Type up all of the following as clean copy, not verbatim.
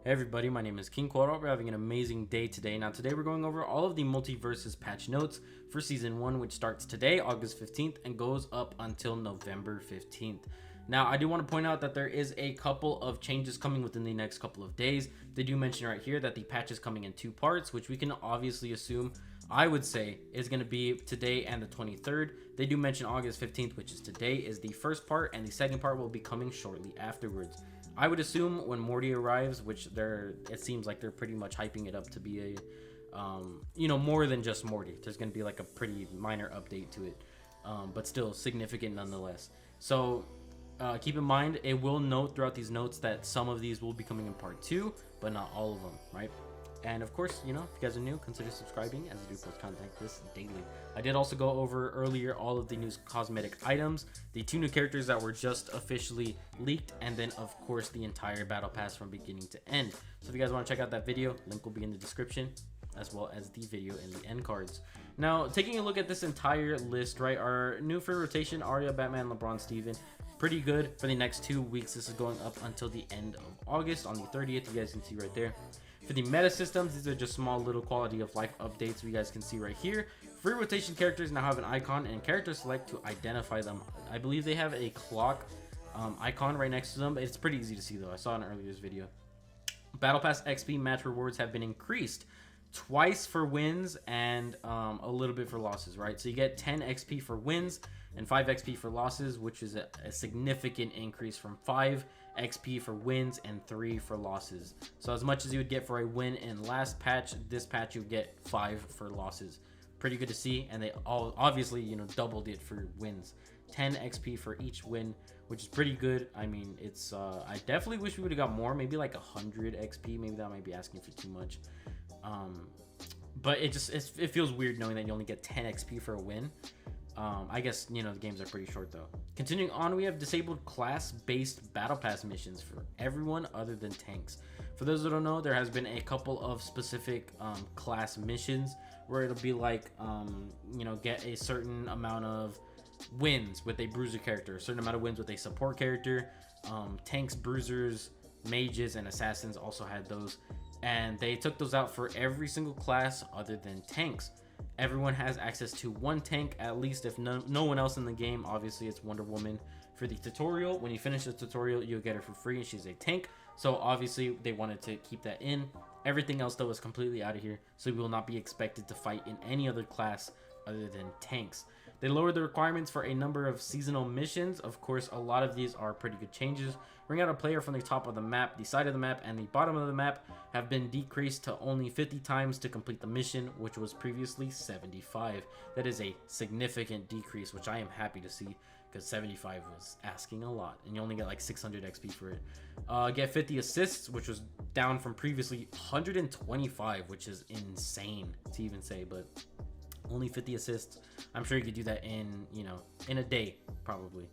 Hey everybody, my name is King Quad. We're having an amazing day today. Now today we're going over all of the Multiversus patch notes for Season 1, which starts today, August 15th, and goes up until November 15th. Now I do want to point out that there is a couple of changes coming within the next couple of days. They do mention right here that the patch is coming in two parts, which we can obviously assume, I would say, is going to be today and the 23rd. They do mention August 15th, which is today, is the first part, and the second part will be coming shortly afterwards. I would assume when Morty arrives, which it seems like they're pretty much hyping it up to be a, more than just Morty. There's going to be like a pretty minor update to it, but still significant nonetheless. So keep in mind, it will note throughout these notes that some of these will be coming in part 2, but not all of them, right? And of course, if you guys are new, consider subscribing, as I do post content like this daily. I did also go over earlier all of the new cosmetic items, the 2 new characters that were just officially leaked, and then of course the entire battle pass from beginning to end. So if you guys want to check out that video, link will be in the description, as well as the video in the end cards. Now, taking a look at this entire list, right, our new free rotation, Arya, Batman, Lebron, Steven, pretty good for the next 2 weeks. This is going up until the end of August on the 30th. You guys can see right there. For the meta systems, these are just small little quality of life updates you guys can see right here. Free rotation characters now have an icon and character select to identify them. I believe they have a clock icon right next to them. It's pretty easy to see though. I saw in an earlier video. Battle Pass XP match rewards have been increased twice for wins and a little bit for losses, right? So you get 10 XP for wins and 5 XP for losses, which is a significant increase from 5 XP for wins and 3 for losses. So as much as you would get for a win in last patch, this patch you get 5 for losses. Pretty good to see, and they all obviously doubled it for wins. 10 XP for each win, which is pretty good. I mean, it's I definitely wish we would have got more, maybe like 100 XP. Maybe that might be asking for too much. But it feels weird knowing that you only get 10 XP for a win. I guess the games are pretty short though. Continuing on, we have disabled class-based battle pass missions for everyone other than tanks. For those that don't know, there has been a couple of specific class missions where it'll be like get a certain amount of wins with a bruiser character, a certain amount of wins with a support character. Tanks, bruisers, mages, and assassins also had those, and they took those out for every single class other than tanks. Everyone has access to one tank, at least if no one else in the game. Obviously, it's Wonder Woman for the tutorial. When you finish the tutorial, you'll get her for free, and she's a tank. So obviously, they wanted to keep that in. Everything else, though, is completely out of here. So we will not be expected to fight in any other class other than tanks. They lowered the requirements for a number of seasonal missions. Of course, a lot of these are pretty good changes. Bring out a player from the top of the map, the side of the map, and the bottom of the map have been decreased to only 50 times to complete the mission, which was previously 75. That is a significant decrease, which I am happy to see, because 75 was asking a lot, and you only get like 600 XP for it. Get 50 assists, which was down from previously 125, which is insane to even say, but only 50 assists. I'm sure you could do that in a day probably.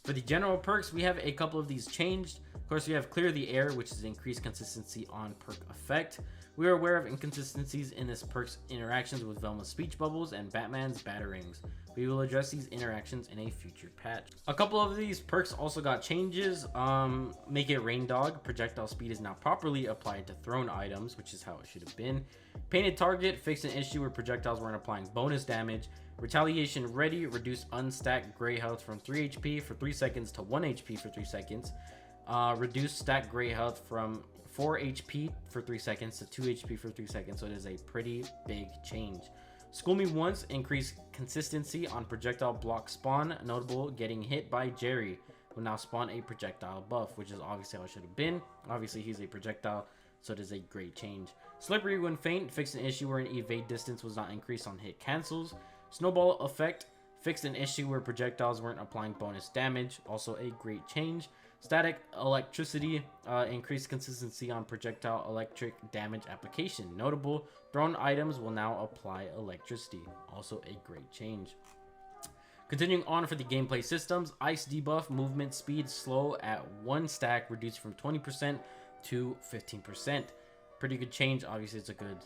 For the general perks, we have a couple of these changed. Of course, we have Clear the Air, which is increased consistency on perk effect. We are aware of inconsistencies in this perk's interactions with Velma's speech bubbles and Batman's batarangs. We will address these interactions in a future patch. A couple of these perks also got changes. Make it Rain Dog. Projectile speed is now properly applied to thrown items, which is how it should have been. Painted Target fixed an issue where projectiles weren't applying bonus damage. Retaliation Ready reduced unstacked gray health from 3 HP for 3 seconds to 1 HP for 3 seconds. Reduced stacked gray health from 4 HP for 3 seconds to 2 HP for 3 seconds. So it is a pretty big change. School Me Once increased consistency on projectile block spawn. Notable, getting hit by Jerry will now spawn a projectile buff, which is obviously how it should have been. Obviously, he's a projectile, so it is a great change. Slippery When Faint fixed an issue where an evade distance was not increased on hit cancels. Snowball Effect fixed an issue where projectiles weren't applying bonus damage, also a great change. Static Electricity increased consistency on projectile electric damage application. Notable, thrown items will now apply electricity, also a great change. Continuing on for the gameplay systems, Ice debuff, movement speed slow at 1 stack reduced from 20% to 15%. Pretty good change. Obviously, it's a good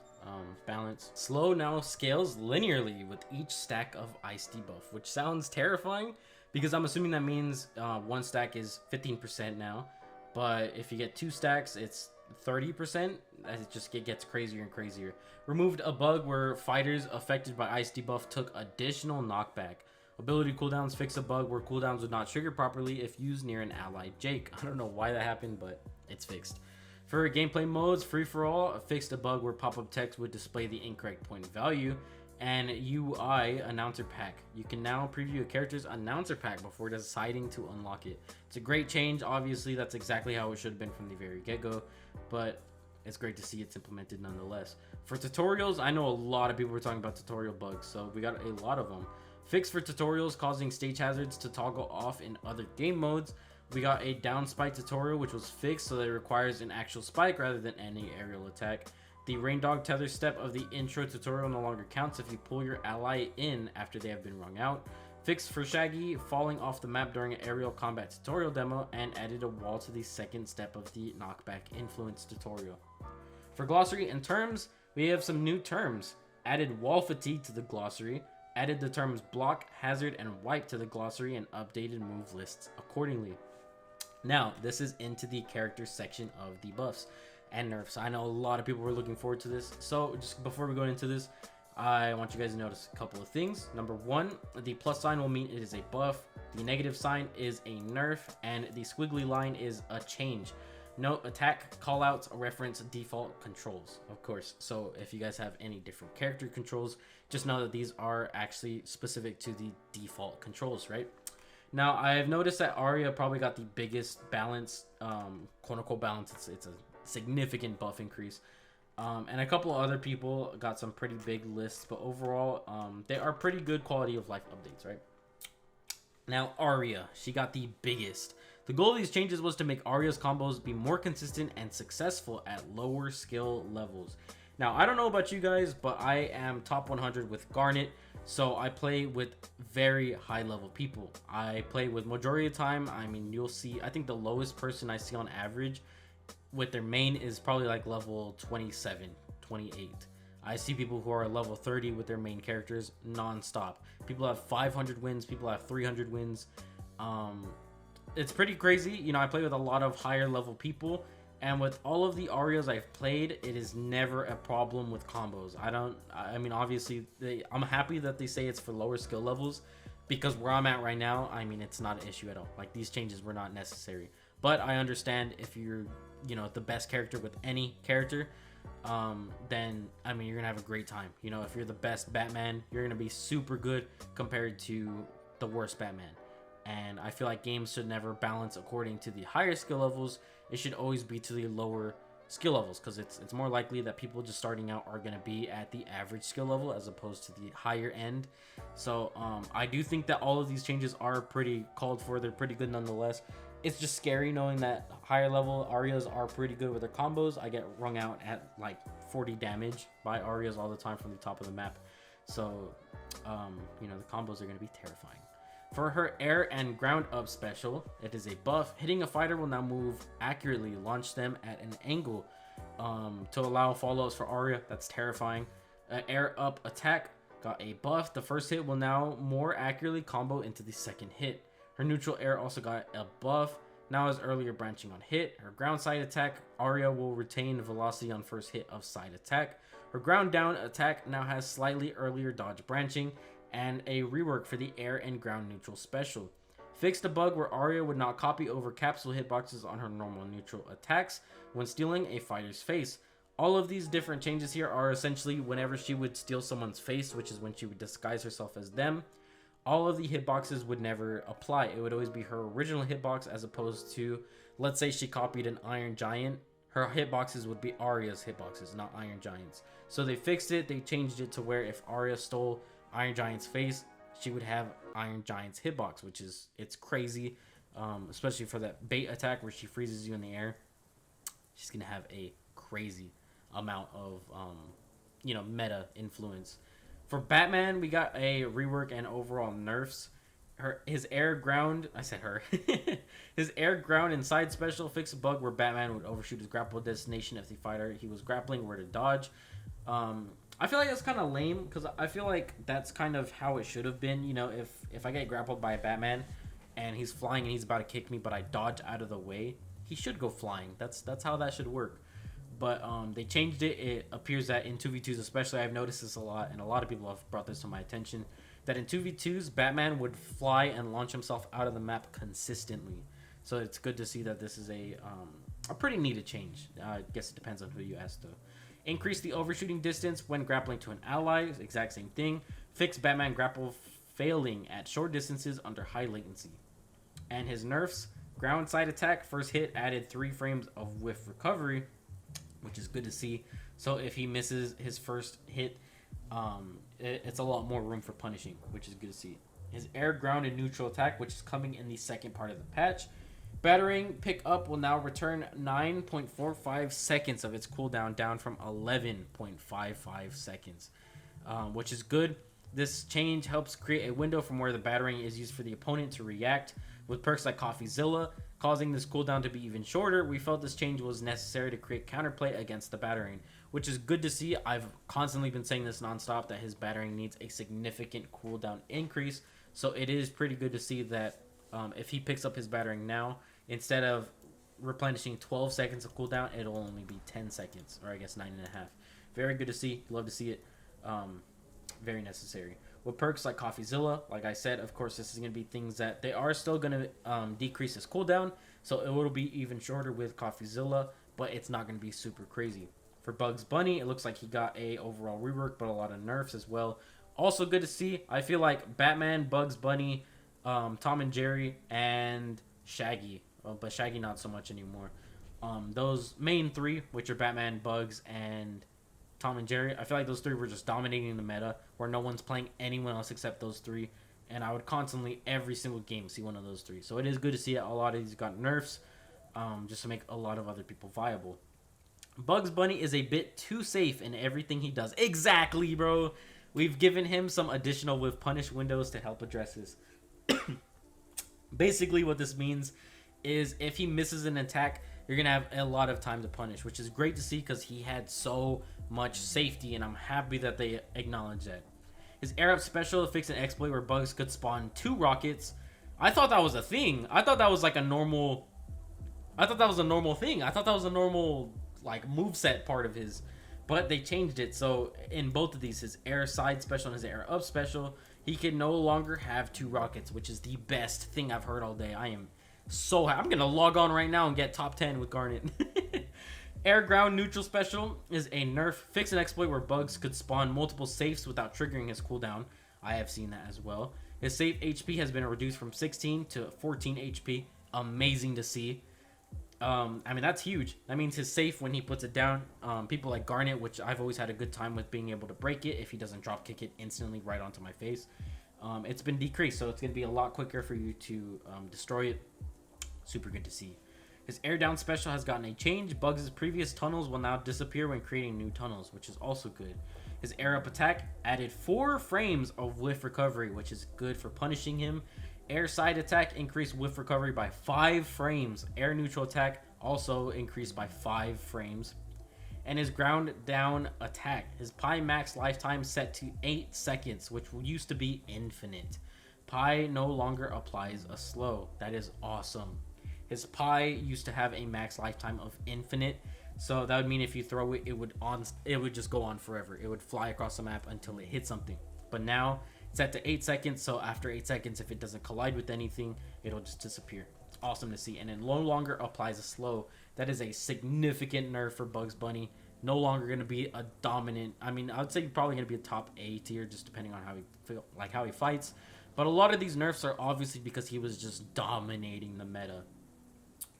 balance. Slow now scales linearly with each stack of Ice debuff, which sounds terrifying because I'm assuming that means 1 stack is 15% now. But if you get 2 stacks, it's 30%, as it just gets crazier and crazier. Removed a bug where fighters affected by ice debuff took additional knockback. Ability cooldowns fix a bug where cooldowns would not trigger properly if used near an allied Jake. I don't know why that happened, but it's fixed. For gameplay modes, free for all fixed a bug where pop-up text would display the incorrect point value. And UI announcer pack. You can now preview a character's announcer pack before deciding to unlock it. It's a great change. Obviously, that's exactly how it should have been from the very get-go, but it's great to see it's implemented nonetheless. For tutorials, I know a lot of people were talking about tutorial bugs, so we got a lot of them. Fixed for tutorials causing stage hazards to toggle off in other game modes. We got a down spike tutorial, which was fixed so that it requires an actual spike rather than any aerial attack. The rain dog tether step of the intro tutorial no longer counts if you pull your ally in after they have been wrung out. Fixed for Shaggy falling off the map during an aerial combat tutorial demo, and added a wall to the second step of the knockback influence tutorial. For glossary and terms, we have some new terms. Added wall fatigue to the glossary, added the terms block, hazard, and wipe to the glossary, and updated move lists accordingly. Now, this is into the character section of the buffs and nerfs. I know a lot of people were looking forward to this, so just before we go into this, I want you guys to notice a couple of things. Number one, the plus sign will mean it is a buff, the negative sign is a nerf, and the squiggly line is a change. Note attack callouts reference default controls, of course. So if you guys have any different character controls, just know that these are actually specific to the default controls, right? Now, I've noticed that Arya probably got the biggest balance, quote-unquote balance. It's a significant buff increase. And a couple of other people got some pretty big lists, but overall, they are pretty good quality of life updates, right? Now, Arya, she got the biggest. The goal of these changes was to make Arya's combos be more consistent and successful at lower skill levels. Now, I don't know about you guys, but I am top 100 with Garnet, so I play with very high level people. I play with majority of the time, I mean, you'll see, I think the lowest person I see on average with their main is probably like level 27, 28. I see people who are level 30 with their main characters non-stop. People have 500 wins, people have 300 wins. It's pretty crazy. You know, I play with a lot of higher level people, and with all of the Aryas I've played, it is never a problem with combos. I mean, obviously, I'm happy that they say it's for lower skill levels, because where I'm at right now, I mean, it's not an issue at all. Like, these changes were not necessary. But I understand if you're, you know, the best character with any character, then, I mean, you're gonna have a great time. You know, if you're the best Batman, you're gonna be super good compared to the worst Batman. And I feel like games should never balance according to the higher skill levels. It should always be to the lower skill levels, because it's more likely that people just starting out are going to be at the average skill level as opposed to the higher end. So I do think that all of these changes are pretty called for. They're pretty good nonetheless. It's just scary knowing that higher level Aryas are pretty good with their combos. I get wrung out at like 40 damage by Aryas all the time from the top of the map. So you know, the combos are going to be terrifying. For her air and ground up special, it is a buff. Hitting a fighter will now move accurately, launch them at an angle to allow follow-ups for Arya. That's terrifying. Air up attack got a buff. The first hit will now more accurately combo into the second hit. Her neutral air also got a buff. Now as earlier branching on hit. Her ground side attack, Arya will retain velocity on first hit of side attack. Her ground down attack now has slightly earlier dodge branching, and a rework for the air and ground neutral special. Fixed a bug where Arya would not copy over capsule hitboxes on her normal neutral attacks when stealing a fighter's face. All of these different changes here are essentially whenever she would steal someone's face, which is when she would disguise herself as them, all of the hitboxes would never apply. It would always be her original hitbox, as opposed to, let's say she copied an Iron Giant, her hitboxes would be Arya's hitboxes, not Iron Giant's. So they fixed it. They changed it to where if Arya stole Iron Giant's face, she would have Iron Giant's hitbox, which is, it's crazy, especially for that bait attack where she freezes you in the air. She's gonna have a crazy amount of you know, meta influence. For Batman, we got a rework and overall nerfs. His air ground, I said her. His air ground and side special fixed a bug where Batman would overshoot his grapple destination if the fighter he was grappling were to dodge. I feel like that's kind of lame, because I feel like that's kind of how it should have been. You know, if I get grappled by a Batman and he's flying and he's about to kick me, but I dodge out of the way, he should go flying. That's how that should work. but they changed it. It appears that in 2v2s especially, I've noticed this a lot, and a lot of people have brought this to my attention, that in 2v2s Batman would fly and launch himself out of the map consistently. So it's good to see that this is a pretty needed change. I guess it depends on who you ask though. Increase the overshooting distance when grappling to an ally, exact same thing. Fix Batman grapple failing at short distances under high latency. And his nerfs, ground side attack, first hit added 3 frames of whiff recovery, which is good to see. So if he misses his first hit, it's a lot more room for punishing, which is good to see. His air, ground, and neutral attack, which is coming in the second part of the patch. Battering pickup will now return 9.45 seconds of its cooldown, down from 11.55 seconds, which is good. This change helps create a window from where the battering is used for the opponent to react, with perks like CoffeeZilla causing this cooldown to be even shorter. We felt this change was necessary to create counterplay against the battering, which is good to see. I've constantly been saying this nonstop, that his battering needs a significant cooldown increase, so it is pretty good to see that if he picks up his battering now, instead of replenishing 12 seconds of cooldown, it'll only be 10 seconds, or I guess 9.5. Very good to see. Love to see it. Very necessary. With perks like CoffeeZilla, like I said, of course, this is going to be things that they are still going to decrease his cooldown, so it will be even shorter with CoffeeZilla, but it's not going to be super crazy. For Bugs Bunny, it looks like he got a overall rework, but a lot of nerfs as well. Also good to see. I feel like Batman, Bugs Bunny, Tom and Jerry, and Shaggy, but Shaggy not so much anymore. Those main 3, which are Batman, Bugs, and Tom and Jerry, I feel like those 3 were just dominating the meta, where no one's playing anyone else except those 3, and I would constantly, every single game, see one of those 3. So it is good to see that a lot of these got nerfs, just to make a lot of other people viable. Bugs Bunny is a bit too safe in everything he does. Exactly, bro. We've given him some additional with punish windows to help address this. Basically, what this means is if he misses an attack, you're going to have a lot of time to punish, which is great to see because he had so much safety, and I'm happy that they acknowledge that. His air up special fixed an exploit where Bugs could spawn 2 rockets. I thought that was a thing. I thought that was like a normal... I thought that was a normal thing. I thought that was a normal like moveset part of his, but they changed it. So in both of these, his air side special and his air up special, he can no longer have 2 rockets, which is the best thing I've heard all day. I am so happy. I'm gonna log on right now and get top 10 with Garnet. Air ground neutral special is a nerf. Fix an exploit where Bugs could spawn multiple safes without triggering his cooldown. I have seen that as well. His safe HP has been reduced from 16 to 14 HP. Amazing to see. I mean, that's huge. That means his safe, when he puts it down, people like Garnet, which I've always had a good time with being able to break it if he doesn't drop kick it instantly right onto my face. It's been decreased, so it's going to be a lot quicker for you to destroy it. Super good to see. His air down special has gotten a change. Bugs' previous tunnels will now disappear when creating new tunnels, which is also good. His air up attack added 4 frames of whiff recovery, which is good for punishing him. Air side attack increased whiff recovery by 5 frames. Air neutral attack also increased by 5 frames. And his ground down attack, his Pi max lifetime set to 8 seconds, which used to be infinite. Pi no longer applies a slow. That is awesome. His Pi used to have a max lifetime of infinite, so that would mean if you throw it, it would just go on forever. It would fly across the map until it hit something. But now it's set to 8 seconds, so after 8 seconds, if it doesn't collide with anything, it'll just disappear. It's awesome to see, and it no longer applies a slow. That is a significant nerf for Bugs Bunny. No longer going to be a dominant. I mean, I would say probably going to be a top A tier, just depending on how he fights. But a lot of these nerfs are obviously because he was just dominating the meta.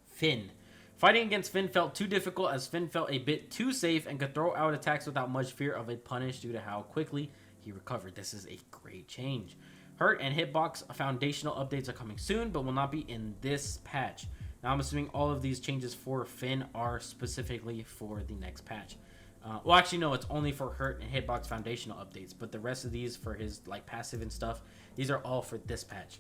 Finn. Fighting against Finn felt too difficult, as Finn felt a bit too safe and could throw out attacks without much fear of a punish due to how quickly he recovered. This is a great change. Hurt and hitbox foundational updates are coming soon, but will not be in this patch. Now I'm assuming all of these changes for Finn are specifically for the next patch. Well, actually, no, it's only for hurt and hitbox foundational updates, but the rest of these for his like passive and stuff, these are all for this patch.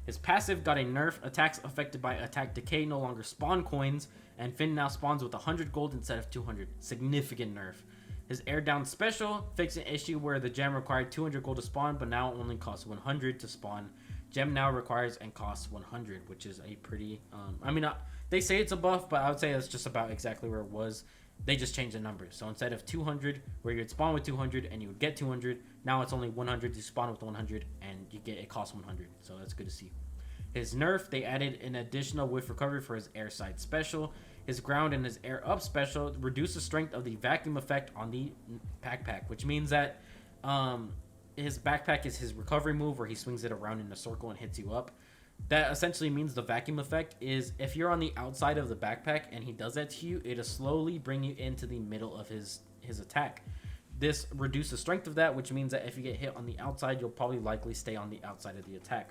His passive got a nerf. Attacks affected by attack decay no longer spawn coins, and Finn now spawns with 100 gold instead of 200. Significant nerf. His air down special fixed an issue where the gem required 200 gold to spawn, but now only costs 100 to spawn. Gem now requires and costs 100, which is a pretty... I mean, they say it's a buff, but I would say it's just about exactly where it was. They just changed the numbers. So instead of 200, where you'd spawn with 200 and you would get 200, now it's only 100. You spawn with 100 and it costs 100. So that's good to see. His nerf, they added an additional whiff recovery for his air side special. His ground and his air up special reduce the strength of the vacuum effect on the backpack, which means that his backpack is his recovery move where he swings it around in a circle and hits you up. That essentially means the vacuum effect is if you're on the outside of the backpack and he does that to you, it'll slowly bring you into the middle of his attack. This reduces the strength of that, which means that if you get hit on the outside, you'll probably likely stay on the outside of the attack.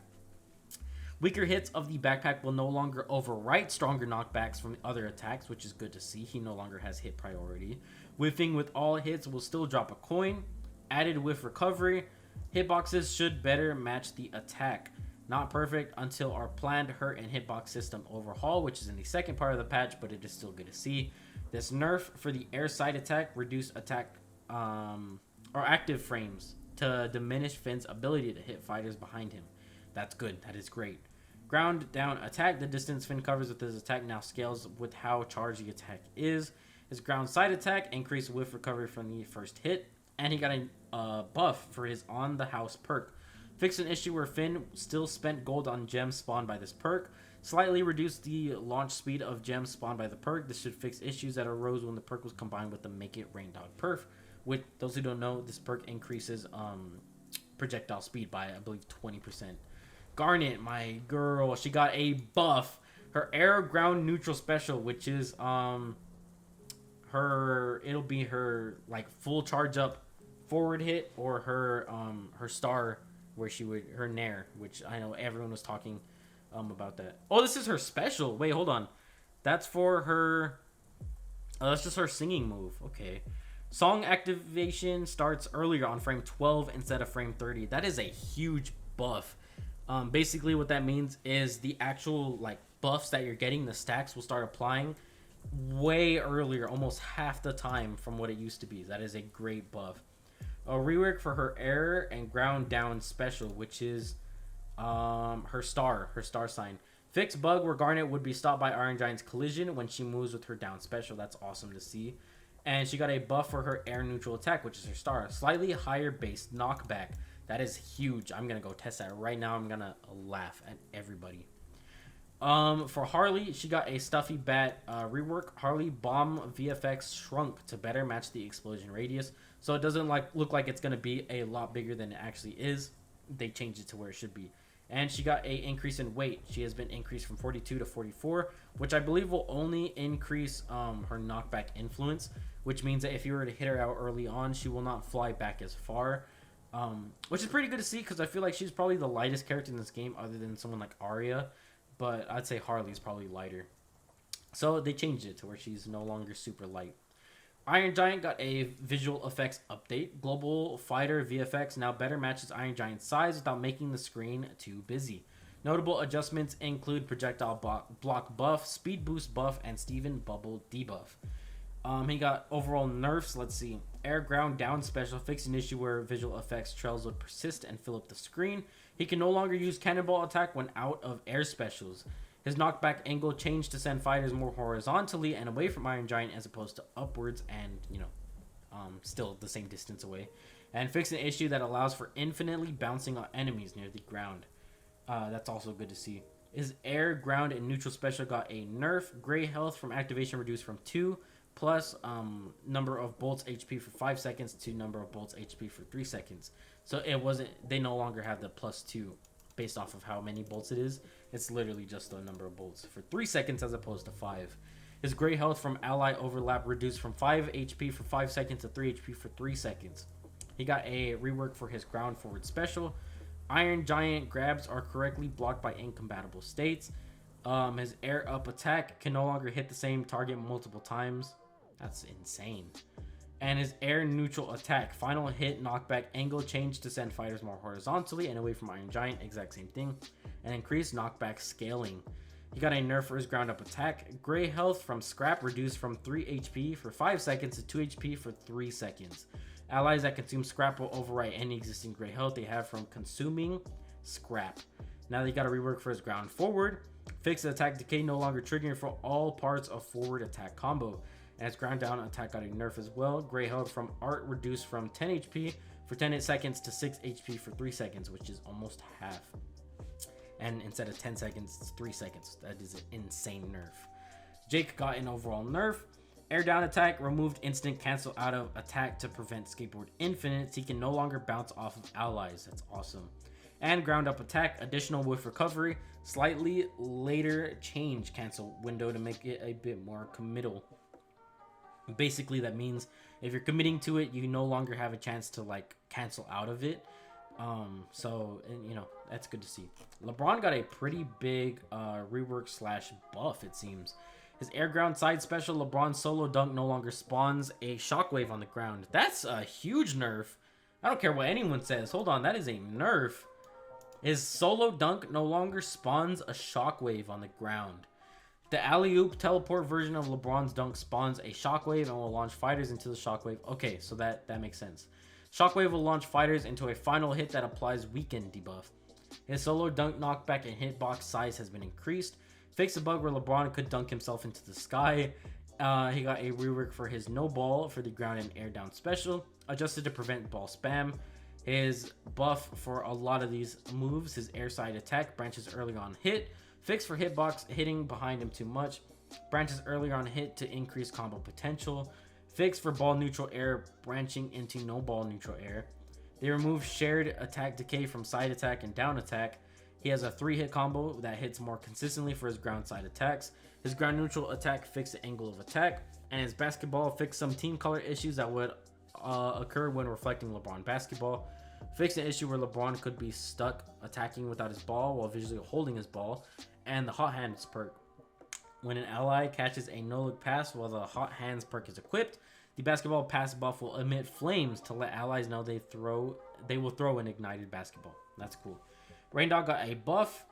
Weaker hits of the backpack will no longer overwrite stronger knockbacks from other attacks, which is good to see. He no longer has hit priority. Whiffing with all hits will still drop a coin. Added whiff recovery. Hitboxes should better match the attack. Not perfect until our planned hurt and hitbox system overhaul, which is in the second part of the patch, but it is still good to see. This nerf for the air side attack reduce attack or active frames to diminish Finn's ability to hit fighters behind him. That's good. That is great. Ground down attack. The distance Finn covers with his attack now scales with how charged the attack is. His ground side attack increased whiff recovery from the first hit. And he got a buff for his on the house perk. Fixed an issue where Finn still spent gold on gems spawned by this perk. Slightly reduced the launch speed of gems spawned by the perk. This should fix issues that arose when the perk was combined with the Make It Rain Dog perf. With those who don't know, this perk increases projectile speed by, I believe, 20%. Garnet, my girl, she got a buff. Her air ground neutral special, which is it'll be her like full charge up forward hit, or her star where she would her nair, which I know everyone was talking about that. Oh, this is her special. Wait, hold on. That's for her. Oh, that's just her singing move. Okay. Song activation starts earlier on frame 12 instead of frame 30. That is a huge buff. Basically what that means is the actual like buffs that you're getting, the stacks will start applying way earlier, almost half the time from what it used to be. That is a great buff. A rework for her air and ground down special, which is her star sign. Fixed bug where Garnet would be stopped by Iron Giant's collision when she moves with her down special. That's awesome to see. And she got a buff for her air neutral attack, which is her star. Slightly higher base knockback. That is huge. I'm going to go test that right now. I'm going to laugh at everybody. For Harley, she got a stuffy bat rework. Harley bomb VFX shrunk to better match the explosion radius. So it doesn't look like it's going to be a lot bigger than it actually is. They changed it to where it should be. And she got a increase in weight. She has been increased from 42 to 44, which I believe will only increase her knockback influence, which means that if you were to hit her out early on, she will not fly back as far. Which is pretty good to see because I feel like she's probably the lightest character in this game other than someone like Arya. But I'd say Harley's probably lighter. So they changed it to where she's no longer super light. Iron Giant got a visual effects update. Global Fighter VFX now better matches Iron Giant's size without making the screen too busy. Notable adjustments include projectile block buff, speed boost buff, and Steven Bubble debuff. He got overall nerfs. Let's see. Air ground down special fixed an issue where visual effects trails would persist and fill up the screen. He can no longer use cannonball attack when out of air specials. His knockback angle changed to send fighters more horizontally and away from Iron Giant as opposed to upwards and, still the same distance away. And fixed an issue that allows for infinitely bouncing on enemies near the ground. That's also good to see. His air, ground, and neutral special got a nerf. Gray health from activation reduced from 2 plus number of bolts HP for 5 seconds to number of bolts HP for 3 seconds. So they no longer have the +2 based off of how many bolts it is. It's literally just the number of bolts for 3 seconds as opposed to 5. His gray health from ally overlap reduced from 5 HP for 5 seconds to 3 HP for 3 seconds. He got a rework for his ground forward special. Iron Giant grabs are correctly blocked by incompatible states. His air up attack can no longer hit the same target multiple times. That's insane. And his air neutral attack, final hit knockback angle changed to send fighters more horizontally and away from Iron Giant, exact same thing. And increased knockback scaling. He got a nerf for his ground up attack. Gray health from scrap reduced from 3 HP for 5 seconds to 2 HP for 3 seconds. Allies that consume scrap will overwrite any existing gray health they have from consuming scrap. Now they got a rework for his ground forward. Fixed attack decay no longer triggering for all parts of forward attack combo. and its ground down attack got a nerf as well. Gray Held from Art reduced from 10 HP for 10 seconds to 6 HP for 3 seconds, which is almost half. And instead of 10 seconds, it's 3 seconds. That is an insane nerf. Jake got an overall nerf. Air down attack removed instant cancel out of attack to prevent Skateboard Infinite. He can no longer bounce off of allies. That's awesome. And ground up attack, additional whiff recovery, slightly later change cancel window to make it a bit more committal. Basically, that means if you're committing to it, you no longer have a chance to like cancel out of it. So, and you know, that's good to see. Lebron got a pretty big rework slash buff, it seems. His air ground side special, LeBron solo dunk, no longer spawns a shockwave on the ground. That's a huge nerf. I don't care what anyone says. Hold on, that is a nerf. His solo dunk no longer spawns a shockwave on the ground. The alley-oop teleport version of LeBron's dunk spawns a shockwave and will launch fighters into the shockwave. Okay, so that makes sense. Shockwave will launch fighters into a final hit that applies weaken debuff. His solo dunk knockback and hitbox size has been increased. Fix a bug where LeBron could dunk himself into the sky. He got a rework for his no ball for the ground and air down special. Adjusted to prevent ball spam. His buff for a lot of these moves, his air side attack branches early on hit. Fix for hitbox hitting behind him too much. Branches earlier on hit to increase combo potential. Fix for ball neutral air branching into no ball neutral air. They remove shared attack decay from side attack and down attack. He has a 3-hit combo that hits more consistently for his ground side attacks. His ground neutral attack fixed the angle of attack. And his basketball fixed some team color issues that would occur when reflecting LeBron basketball. Fixed an issue where LeBron could be stuck attacking without his ball while visually holding his ball. And the hot hands perk. When an ally catches a no-look pass while the hot hands perk is equipped, the basketball pass buff will emit flames to let allies know they will throw an ignited basketball. That's cool. Raindog got a buff.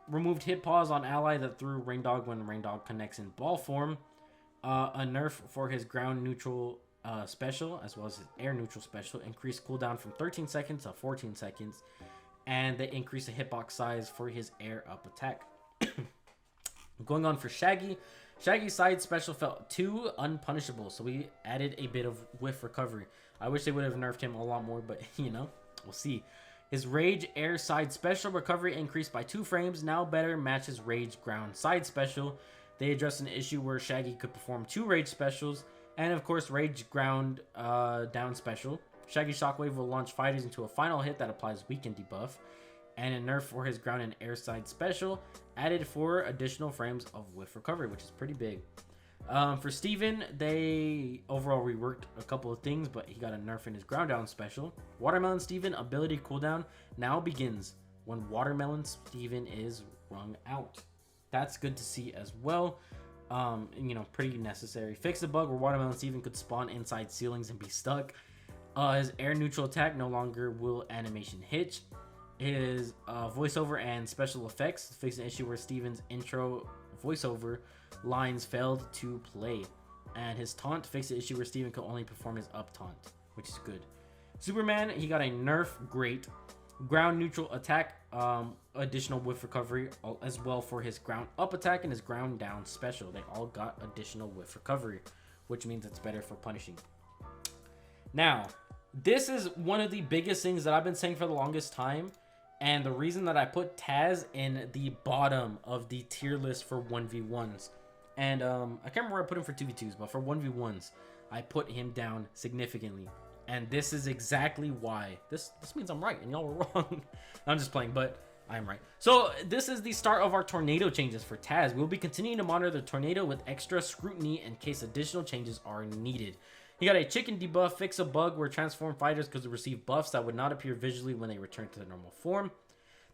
Removed hit pause on ally that threw Raindog when Raindog connects in ball form. A nerf for his ground neutral special as well as his air neutral special. Increased cooldown from 13 seconds to 14 seconds. And they increased the hitbox size for his air up attack. Going on for Shaggy. Shaggy's side special felt too unpunishable, so we added a bit of whiff recovery. I wish they would have nerfed him a lot more, but you know, we'll see. His Rage Air side special recovery increased by 2 frames, now better matches Rage Ground side special. They addressed an issue where Shaggy could perform 2 Rage specials, and of course Rage Ground down special. Shaggy Shockwave will launch fighters into a final hit that applies weaken debuff. And a nerf for his ground and air side special, added 4 additional frames of whiff recovery, which is pretty big. For Steven, they overall reworked a couple of things, but he got a nerf in his ground down special. Watermelon Steven ability cooldown now begins when Watermelon Steven is rung out. That's good to see as well. You know, pretty necessary. Fix the bug where Watermelon Steven could spawn inside ceilings and be stuck. His air neutral attack no longer will animation hitch. His voiceover and special effects fix an issue where Steven's intro voiceover lines failed to play. And his taunt fixed the issue where Steven could only perform his up taunt, which is good. Superman, he got a nerf, great. Ground neutral attack, additional whiff recovery as well for his ground up attack and his ground down special. They all got additional whiff recovery, which means it's better for punishing. Now, this is one of the biggest things that I've been saying for the longest time. And the reason that I put Taz in the bottom of the tier list for 1v1s. And I can't remember where I put him for 2v2s, but for 1v1s, I put him down significantly. And this is exactly why. This means I'm right and y'all were wrong. I'm just playing, but I'm right. So this is the start of our tornado changes for Taz. We'll be continuing to monitor the tornado with extra scrutiny in case additional changes are needed. He got a chicken debuff, fix a bug where transform fighters could receive buffs that would not appear visually when they return to their normal form.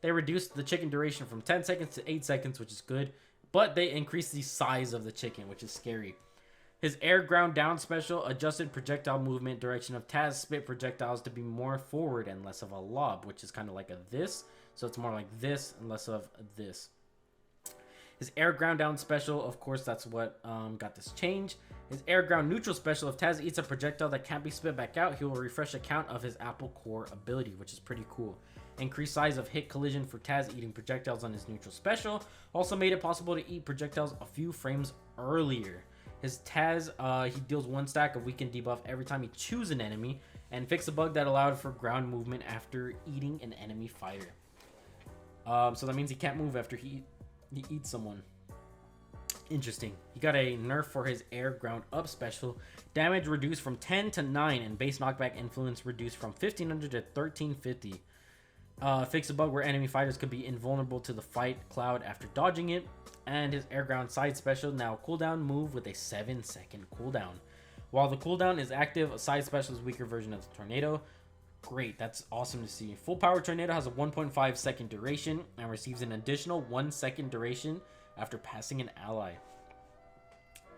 They reduced the chicken duration from 10 seconds to 8 seconds, which is good, but they increased the size of the chicken, which is scary. His air ground down special adjusted projectile movement direction of Taz spit projectiles to be more forward and less of a lob, which is kind of like a this, so it's more like this and less of this. His air ground down special, of course, that's what got this change. His air ground neutral special, if Taz eats a projectile that can't be spit back out, he will refresh a count of his Apple Core ability, which is pretty cool. Increased size of hit collision for Taz eating projectiles on his neutral special. Also made it possible to eat projectiles a few frames earlier. His Taz, he deals 1 stack of weaken debuff every time he chooses an enemy, and fix a bug that allowed for ground movement after eating an enemy fighter. So that means he can't move after he eats someone. Interesting. He got a nerf for his air ground up special. Damage reduced from 10 to 9, and base knockback influence reduced from 1500 to 1350. Fix a bug where enemy fighters could be invulnerable to the fight cloud after dodging it. And his air ground side special, now cooldown move with a 7-second cooldown. While the cooldown is active, a side special is a weaker version of the tornado. Great, that's awesome to see. Full power tornado has a 1.5 second duration and receives an additional 1 second duration after passing an ally.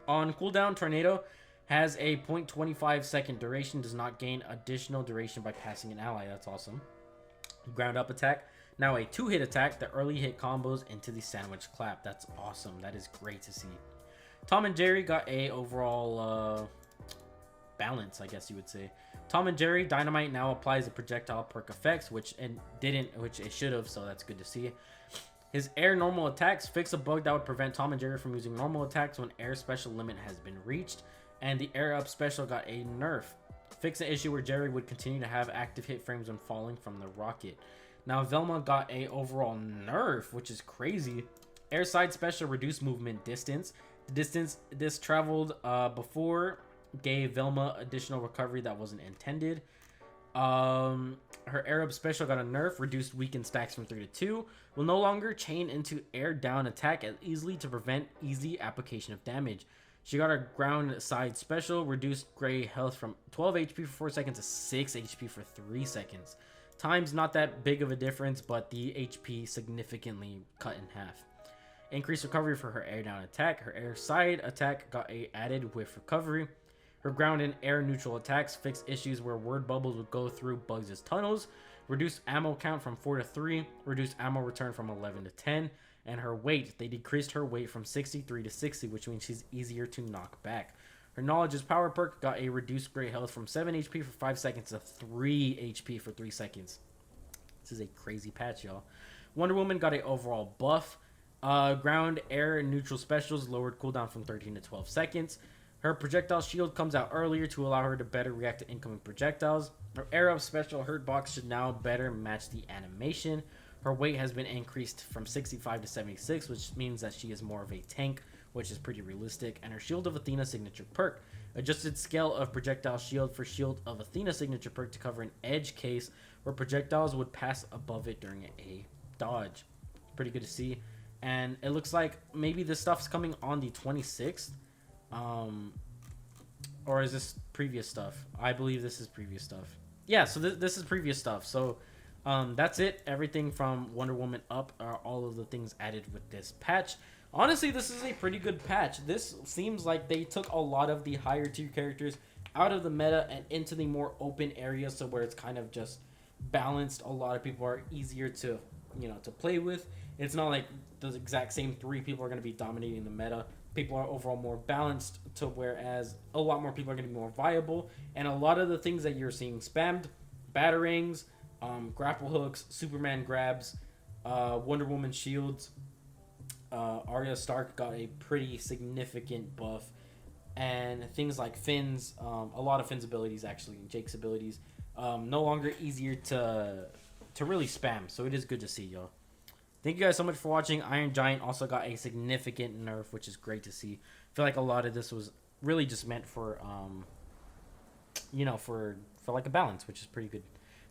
On cooldown, tornado has a 0.25 second duration, does not gain additional duration by passing an ally. That's awesome. Ground up attack, now a 2-hit attack that early hit combos into the sandwich clap. That's awesome. That is great to see. Tom and Jerry got a overall balance, I guess you would say. Tom and Jerry Dynamite now applies the projectile perk effects, which it should have, so that's good to see. His air normal attacks fix a bug that would prevent Tom and Jerry from using normal attacks when air special limit has been reached, and the air up special got a nerf. Fix an issue where Jerry would continue to have active hit frames when falling from the rocket. Now Velma got a overall nerf, which is crazy. Air side special reduced movement distance. The distance this traveled before gave Velma additional recovery that wasn't intended. Her Arab special got a nerf, reduced weakened stacks from 3 to 2. Will no longer chain into air down attack as easily to prevent easy application of damage. She got her ground side special, reduced gray health from 12 HP for 4 seconds to 6 HP for 3 seconds. Time's not that big of a difference, but the HP significantly cut in half. Increased recovery for her air down attack. Her air side attack got a added with recovery. Her ground and air neutral attacks fix issues where word bubbles would go through Bugs' tunnels. Reduced ammo count from 4 to 3. Reduced ammo return from 11 to 10. And her weight, they decreased her weight from 63 to 60, which means she's easier to knock back. Her Knowledge's power perk got a reduced gray health from 7 HP for 5 seconds to 3 HP for 3 seconds. This is a crazy patch, y'all. Wonder Woman got an overall buff. Ground, air, and neutral specials lowered cooldown from 13 to 12 seconds. Her projectile shield comes out earlier to allow her to better react to incoming projectiles. Her air up special hurt box should now better match the animation. Her weight has been increased from 65 to 76, which means that she is more of a tank, which is pretty realistic. And her Shield of Athena signature perk. Adjusted scale of projectile shield for Shield of Athena signature perk to cover an edge case where projectiles would pass above it during a dodge. Pretty good to see. And it looks like maybe this stuff's coming on the 26th. Or is this previous stuff? I believe this is previous stuff. Yeah, so this is previous stuff. So that's it. Everything from Wonder Woman up are all of the things added with this patch. Honestly, this is a pretty good patch. This seems like they took a lot of the higher tier characters out of the meta and into the more open areas, so where it's kind of just balanced. A lot of people are easier to, to play with. It's not like the exact same 3 people are going to be dominating the meta. People are overall more balanced, to whereas a lot more people are going to be more viable. And a lot of the things that you're seeing spammed, batarangs, grapple hooks, Superman grabs, Wonder Woman shields, Arya Stark got a pretty significant buff, and things like Finn's, a lot of Finn's abilities actually, and Jake's abilities, no longer easier to really spam. So it is good to see, y'all. Thank you guys so much for watching. Iron Giant also got a significant nerf, which is great to see. I feel like a lot of this was really just meant for, for like a balance, which is pretty good.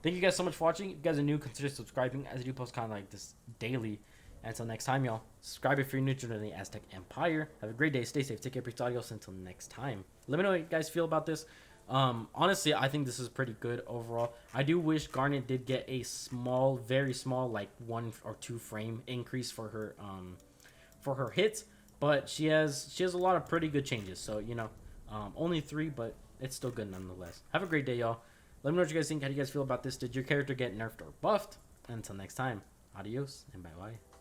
Thank you guys so much for watching. If you guys are new, consider subscribing, as I do post kind of like this daily. And until next time, y'all, subscribe if you're new to the Aztec Empire. Have a great day. Stay safe. Take care. Peace. Adios. Until next time. Let me know what you guys feel about this. Honestly, I think this is pretty good overall. I do wish Garnet did get a small, very small, like 1 or 2 frame increase for her hits, but she has a lot of pretty good changes. So only 3, but it's still good nonetheless. Have a great day, y'all. Let me know what you guys think. How do you guys feel about this? Did your character get nerfed or buffed? Until next time, adios and bye bye.